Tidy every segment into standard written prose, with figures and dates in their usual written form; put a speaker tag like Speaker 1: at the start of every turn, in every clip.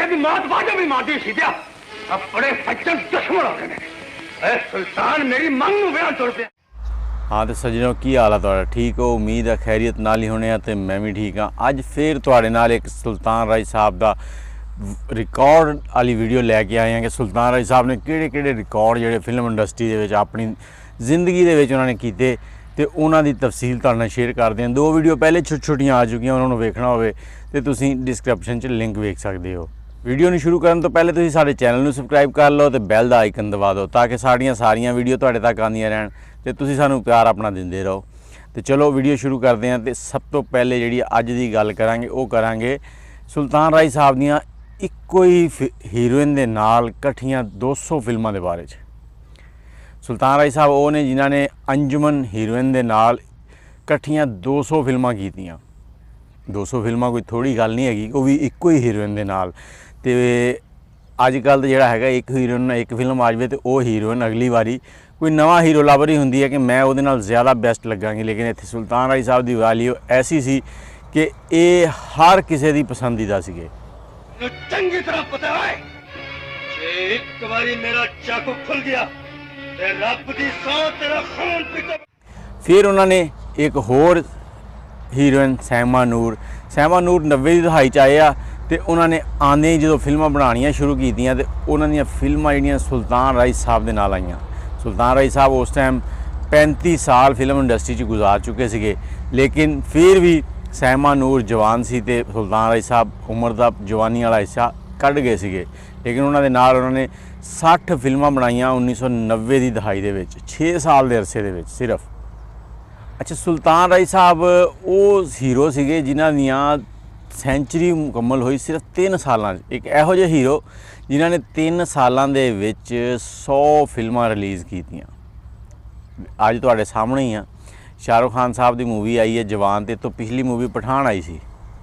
Speaker 1: बच्चे की मौत वाजो भी मार दी सीधा अब बड़े सज्जन दुश्मन हो गए ए सुल्तान मेरी मंग नूं विआह तुर पिया।
Speaker 2: हाँ तो सज्जनों की हाल है तुहाडा ठीक हो उम्मीद है खैरियत नाल ही होने तो मैं भी ठीक हाँ। अज फिर तुहाडे नाल एक सुल्तान राय साहब का रिकॉर्ड वाली वीडियो लैके आए हैं कि सुल्तान राय साहब ने किहड़े रिकॉर्ड जिहड़े फिल्म इंडस्ट्री दे विच अपनी जिंदगी दे विच उन्होंने कीते ते उन्हां दी तफसील तुहाडे नाल शेयर करते हैं। दो वीडियो पहले छोटियां आ चुकियां उन्होंने वेखना होवे ते तुसीं डिस्क्रिप्शन च लिंक वेख सकते हो। वीडियो नूं शुरू करन तो पहले तुसीं साडे चैनल नूं सबसक्राइब कर लो तो बैल दा आइकन दबा दो ताकि सारियां वीडियो तुहाडे तक आंदियां रहन ते तुसीं सानूं प्यार अपना दिंदे रहो। तो चलो वीडियो शुरू करते हैं। तो सब तो पहले जिहड़ी अज दी गल करांगे वो करांगे सुल्तान राय साहब दीयां इक्को ही हीरोइन दे नाल कट्ठियां 200 फिल्मां दे बारे च। सुल्तान राय साहब वो ने जिन्हां ने अंजुमन हीरोइन दे नाल कट्ठियां 200 फिल्मां कीतियां। 200 फिल्मां कोई थोड़ी गल नहीं हैगी, वो भी इक्को ही हीरोइन दे नाल। ते अजकल तो जिहड़ा हैगा एक हीरोइन एक फिल्म आ जाए तो वो हीरोइन अगली बारी कोई नवा हीरो लभ रही होंदी है कि मैं उहदे नाल ज़्यादा बेस्ट लगांगी। लेकिन इत्थे सुल्तान राय साहब की वैल्यू ऐसी सी कि ये हर किसी की पसंदीदा सीगे।
Speaker 1: चंगी तरह पता है जे एक बारी मेरा चाकू खुल गया ते रब दी सौ तेरा खून पीता। फिर
Speaker 2: उन्होंने एक होर हीरोइन सैमा नूर 90 की दहाई च आए तो उन्होंने आने ही जो फिल्मां बनानियां शुरू कीतियां तो उन्हां दीयां फिल्मां जिहड़ियां सुल्तान राय साहब दे नाल आईयां। सुल्तान राय साहब उस टाइम 35 साल फिल्म इंडस्ट्री गुजार चुके थे, लेकिन फिर भी सैमा नूर जवान सी ते सुल्तान राय साहब उम्र का जवानी वाला हिस्सा कढ़ गए थे। लेकिन उन्होंने नाल उन्होंने 60 फिल्मां बनाईयां 1990 की दहाई दे विच 6 साल के अरसे दे विच सिर्फ। अच्छा सुल्तान राय साहब वो हीरो सीगे जिन्हां दीयां सेंचुरी मुकम्मल हुई सिर्फ 3 सालां। एक इहो जिहा हीरो जिन्हां ने 3 सालां दे विच 100 फिल्मां रिलीज़ कीतियां। अज तुहाडे सामने ही आ शाहरुख खान साहब की मूवी आई है जवान, तो पिछली मूवी पठान आई सी,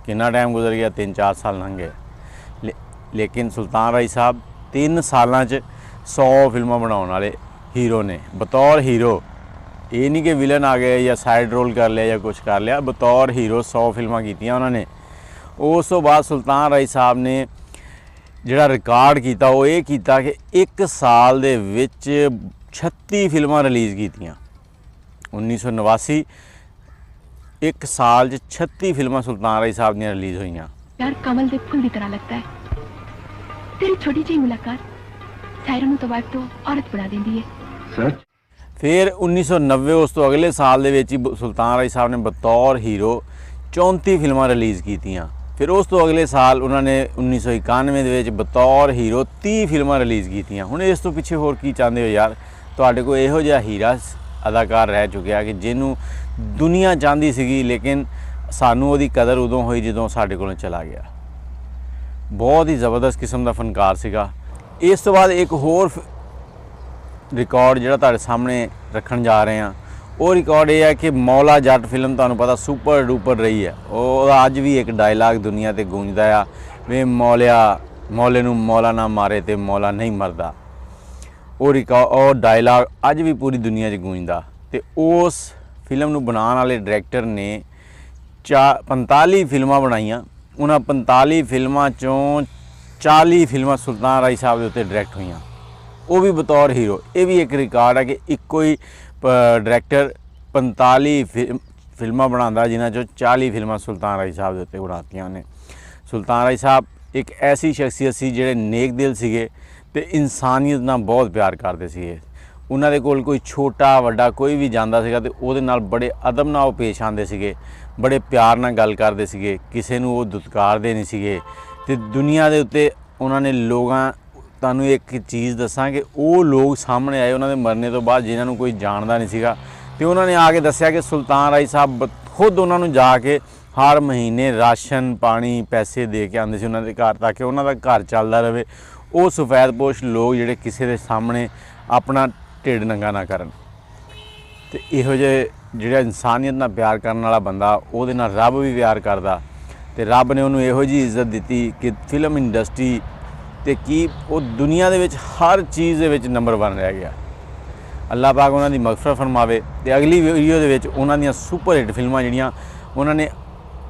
Speaker 2: कितना टाइम गुजर गया 3-4 साल लंघ गए। लेकिन सुल्तान राय साहब 3 सालां च 100 फिल्मां बनाने वाले हीरो ने बतौर हीरो। ये नहीं कि विलन आ गए या साइड रोल कर लिया या कुछ कर लिया, बतौर हीरो 100 फिल्मां कीतियां उन्होंने। उस तो बाद सुल्तान राय साहब ने जिहड़ा रिकॉर्ड किया वो ये किया कि एक साल दे विच 36 फिल्मां रिलीज़ कीतियां। 1989 एक साल च 36 फिल्मां सुल्तान राय साहब दी रिलीज़ हुईयां।
Speaker 3: यार कमल दे फुल की तरह लगता है तेरी छोटी जी मुलाकात सायरा नूं तो वाइफ तो औरत बना देंदी है
Speaker 1: सच।
Speaker 2: फिर 1990 उस तो अगले साल दे विच ही सुल्तान राय साहब ने बतौर हीरो 34 फिल्मां रिलीज़ कीतियां। फिर उस तो अगले साल उन्होंने 1991 दे विच बतौर हीरो 30 फिल्मां रिलीज़ कीतियां। हुण इस तो पिछे होर की चाहते हो यार, तुहाडे कोल इहो जिहा हीरा अदाकार रह चुकिया कि जिन्हों दुनिया चाहती सी, लेकिन सानू उहदी कदर उदों हुई जदों साडे कोलों चला गया। बहुत ही ज़बरदस्त किस्म का फनकार सीगा। इस तो बाद एक होर रिकॉर्ड जिहड़ा तुहाडे सामने रखन जा रहे हैं वो रिकॉर्ड ये है कि मौला जट फिल्म तुहानूं पता सुपर डुपर रही है। वो अज भी एक डायलॉग दुनिया ते गूंजदा आ वे मौले नूं मौला ना मारे ते मौला नहीं मरदा। वो रिकॉर्ड और डायलॉग अज भी पूरी दुनिया च गूंजदा। ते उस फिल्म नूं बनाने वाले डायरैक्टर ने 45 फिल्मां बनाईयां। उन्हां 45 फिल्मां चों 40 फिल्मां सुल्तान राय साहब के उत्ते डायरैक्ट हुईयां, वो भी बतौर हीरो। ये भी एक रिकॉर्ड है कि इक्को ही डायरैक्टर 45 फिल्मां बनाता जिन्हां चों 40 फिल्मां सुल्तान राय साहब के उत्ते बनातियां ने। सुल्तान राय साहब एक ऐसी शख्सियत सी जिहड़े नेक दिल सीगे ते इंसानियत नाल बहुत प्यार करते सीगे। उन्हां दे कोल कोई छोटा वड्डा कोई भी जांदा सीगा ते उहदे नाल बड़े अदब नाल वो पेश आंदे सीगे, बड़े प्यार नाल गल करदे सीगे, किसे नूं वो दुत्कारदे नहीं सीगे। ते दुनिया दे उत्ते उन्होंने लोगां तुहानूं एक चीज़ दसां कि वो लोग सामने आए उन्होंने मरने तो बाद जिन्होंने कोई जानता नहीं सीगा ते उन्होंने आके दस्सिया कि सुल्तान राय साहब खुद उन्होंने जाके हर महीने राशन पानी पैसे दे के आते थे उन्होंने घर ताकि उन्होंने घर चलता रहे। वो सफैदपोश लोग जिहड़े किसी के सामने अपना ढिड नंगा ना करन। ते इहो जिहे जिहड़ा इंसानियत नाल प्यार करने वाला बंदा उहदे नाल रब भी प्यार करदा ते रब ने उन्होंने इहो जी इज्जत दी कि फिल्म इंडस्ट्री ते की वो दुनिया दे विच हर चीज़ दे विच नंबर 1 रह गया। अल्लाह पाक उन्होंने मगफरत फरमावे। ते अगली वीडियो दे विच उन्हां दीयां सुपर हिट फिल्मां जिहड़ियां उन्होंने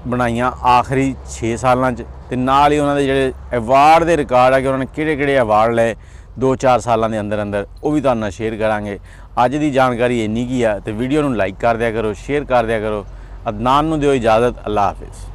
Speaker 2: ਬਣਾਈਆਂ ਆਖਰੀ 6 ਸਾਲਾਂ 'ਚ ਤੇ ਨਾਲ ਹੀ ਉਹਨਾਂ ਦੇ ਜਿਹੜੇ ਅਵਾਰਡ ਦੇ ਰਿਕਾਰਡ ਆ ਕਿ ਉਹਨਾਂ ਨੇ ਕਿਹੜੇ ਅਵਾਰਡ ਲਏ 2-4 ਸਾਲਾਂ ਦੇ ਅੰਦਰ ਅੰਦਰ, ਉਹ ਵੀ ਤੁਹਾਨੂੰ ਨਾਲ ਸ਼ੇਅਰ ਕਰਾਂਗੇ। ਅੱਜ ਦੀ ਜਾਣਕਾਰੀ ਇੰਨੀ ਕੀ ਆ ਤੇ ਵੀਡੀਓ ਨੂੰ ਲਾਈਕ ਕਰ ਦਿਆ ਕਰੋ, ਸ਼ੇਅਰ ਕਰ ਦਿਆ ਕਰੋ। ਅਦਨਾਨ ਨੂੰ ਦਿਓ ਇਜਾਜ਼ਤ। ਅੱਲਾ ਹਾਫਿਜ਼।